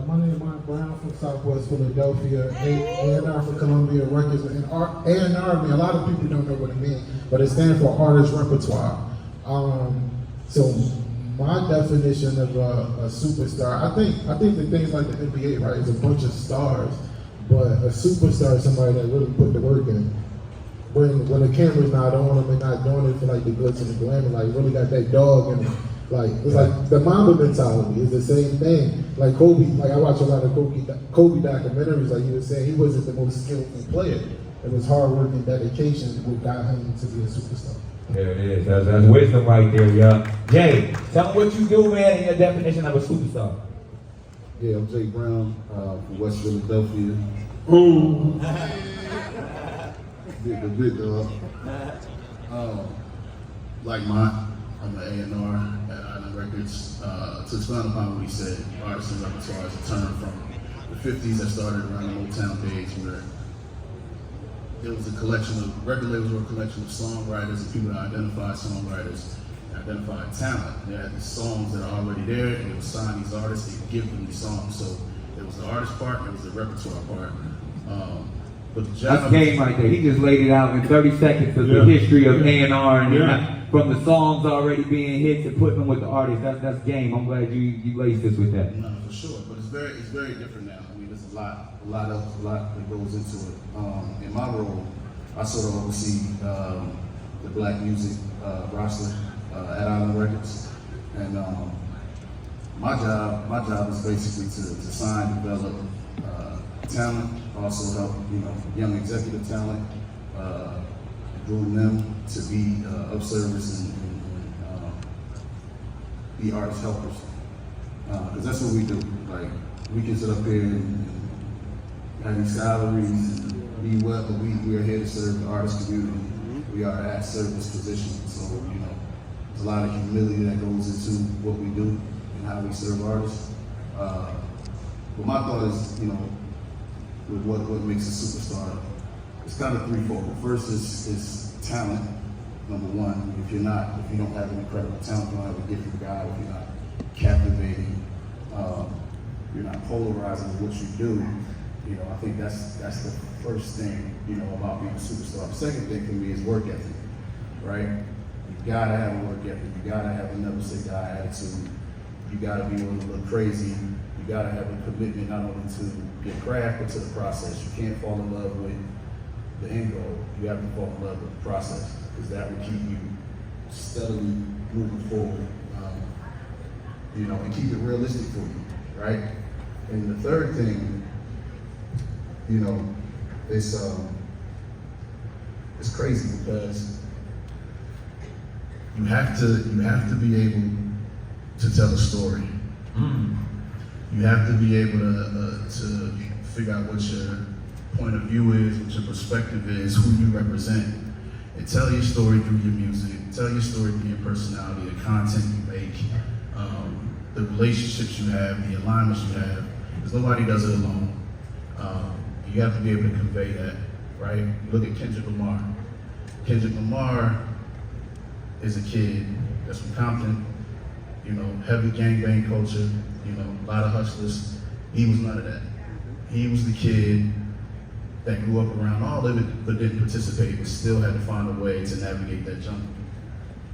My name is Mont Brown from Southwest Philadelphia, A&R for Columbia Records. And A&R, I mean, a lot of people don't know what it means, but it stands for Artist Repertoire. So my definition of a superstar, I think that things like the NBA, right, is a bunch of stars, but a superstar is somebody that really put the work in. When the camera's not on them and not doing it for like the glitz and the glamour, like really got that dog in it. Like it's like the Mamba mentality is the same thing. Like Kobe, like I watch a lot of Kobe documentaries. Like he was saying, he wasn't the most skillful player. It was hard work and dedication what got him to be a superstar. There it is. That's wisdom right there, y'all. Jay, tell me what you do, man, and your definition of a superstar. Yeah, I'm Jay Brown from West Philadelphia. The big dog. Like Mont, I'm an A&R at Island Records. To expound upon what he said, artist and repertoire is a term from the 50s that started around the Motown days where it was a collection of, record labels were a collection of songwriters and people that identified songwriters, identified talent. They had these songs that are already there and they would sign these artists, they'd give them these songs. So it was the artist part, it was the repertoire part. But the job, that's game right there. He just laid it out in 30 seconds of the history of A&R and from the songs already being hits and putting them with the artists. That's game. I'm glad you laced us with that. No, for sure. But it's very different now. I mean, there's a lot that goes into it. In my role, I sort of oversee the black music roster at Island Records, and my job is basically to sign, develop talent, also help young executive talent, groom them to be of service and be artist helpers. Because that's what we do. Like, we can sit up here and have these salaries and be well, but we are here to serve the artist community. We are at service position, so there's a lot of humility that goes into what we do and how we serve artists. But my thought is, with what makes a superstar, it's kind of threefold. The first is talent. Number one, if you don't have an incredible talent, you don't have a gift from God, if you're not captivating, you're not polarizing with what you do, I think that's the first thing, about being a superstar. The second thing for me is work ethic, right? You gotta have a work ethic. You gotta have a never say die attitude. You gotta be willing to look crazy. You gotta have a commitment not only to your craft, but to the process. You can't fall in love with the end goal. You have to fall in love with the process, because that will keep you steadily moving forward, and keep it realistic for you, right? And the third thing, it's crazy because you have to be able to tell a story. You have to be able to figure out what your point of view is, what your perspective is, who you represent, and tell your story through your music, tell your story through your personality, the content you make, the relationships you have, the alignments you have, because nobody does it alone. You have to be able to convey that, right? Look at Kendrick Lamar. Kendrick Lamar is a kid that's from Compton, heavy gangbang culture, a lot of hustlers. He was none of that. He was the kid that grew up around all of it, but didn't participate, but still had to find a way to navigate that jungle.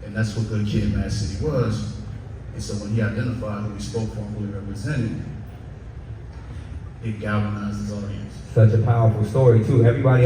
And that's what Good Kid, Mad City was. And so when he identified who he spoke for and who he represented, it galvanized his audience. Such a powerful story, too. Everybody